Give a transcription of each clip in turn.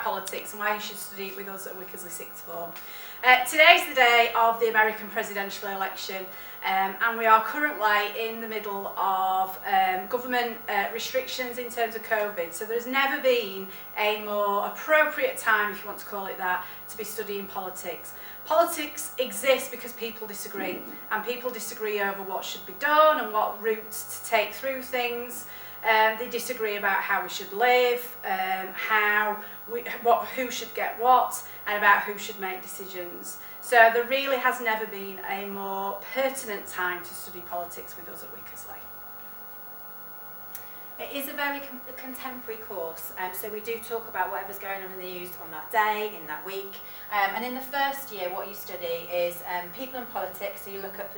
about politics and why you should study it with us at Wickersley Sixth Form. Today's the day of the American presidential election, and we are currently in the middle of government restrictions in terms of COVID. So there's never been a more appropriate time, if you want to call it that, to be studying politics. Politics exists because people disagree, and people disagree over what should be done and what routes to take through things. They disagree about how we should live, who should get what, and about who should make decisions. So there really has never been a more pertinent time to study politics with us at Wickersley. It is a very contemporary course, so we do talk about whatever's going on in the news on that day, in that week. And in the first year, what you study is people and politics, so you look at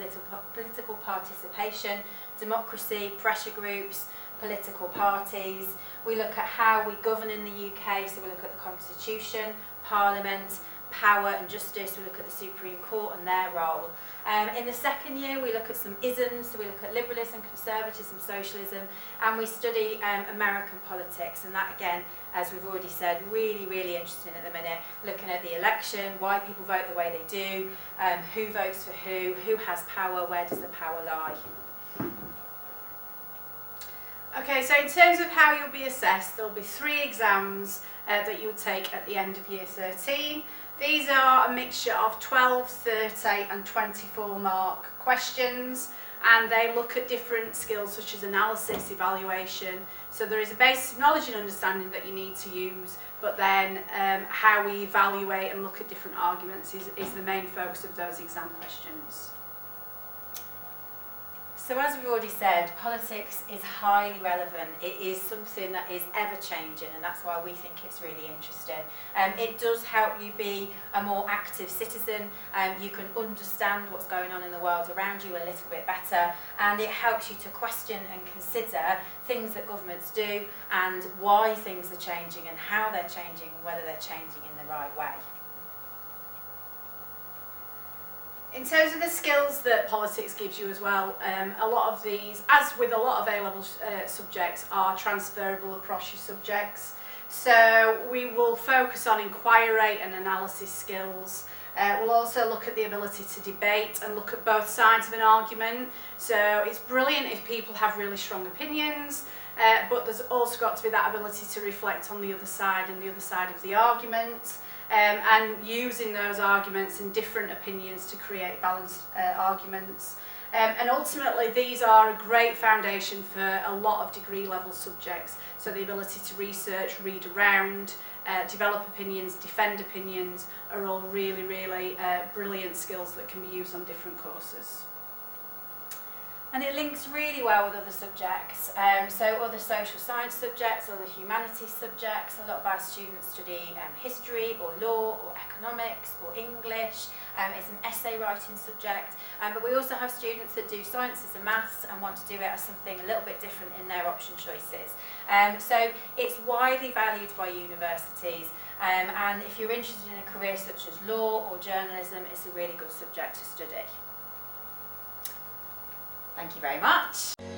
political participation, democracy, pressure groups, political parties. We look at how we govern in the UK, so we look at the Constitution, Parliament, power and justice. We look at the Supreme Court and their role. In the second year, we look at some isms, so we look at liberalism, conservatism, socialism, and we study American politics. And that, again, as we've already said, really, really interesting at the minute, looking at the election, why people vote the way they do, who votes for who has power, where does the power lie. Okay, so in terms of how you'll be assessed, there'll be 3 exams that you'll take at the end of year 13. These are a mixture of 12, 30 and 24 mark questions, and they look at different skills such as analysis, evaluation. So there is a basis of knowledge and understanding that you need to use, but then how we evaluate and look at different arguments is the main focus of those exam questions. So as we've already said, politics is highly relevant. It is something that is ever changing, and that's why we think it's really interesting. It does help you be a more active citizen. You can understand what's going on in the world around you a little bit better, and it helps you to question and consider things that governments do and why things are changing and how they're changing and whether they're changing in the right way. In terms of the skills that politics gives you as well, a lot of these, as with a lot of A-level subjects, are transferable across your subjects. So we will focus on inquiry and analysis skills. We'll also look at the ability to debate and look at both sides of an argument. So it's brilliant if people have really strong opinions, but there's also got to be that ability to reflect on the other side and the other side of the argument. And using those arguments and different opinions to create balanced arguments. And ultimately these are a great foundation for a lot of degree level subjects. So the ability to research, read around, develop opinions, defend opinions are all really, really brilliant skills that can be used on different courses. And it links really well with other subjects, so other social science subjects, other humanities subjects. A lot of our students study history or law or economics or English. It's an essay writing subject, but we also have students that do sciences and maths and want to do it as something a little bit different in their option choices. So it's widely valued by universities, and if you're interested in a career such as law or journalism, it's a really good subject to study. Thank you very much.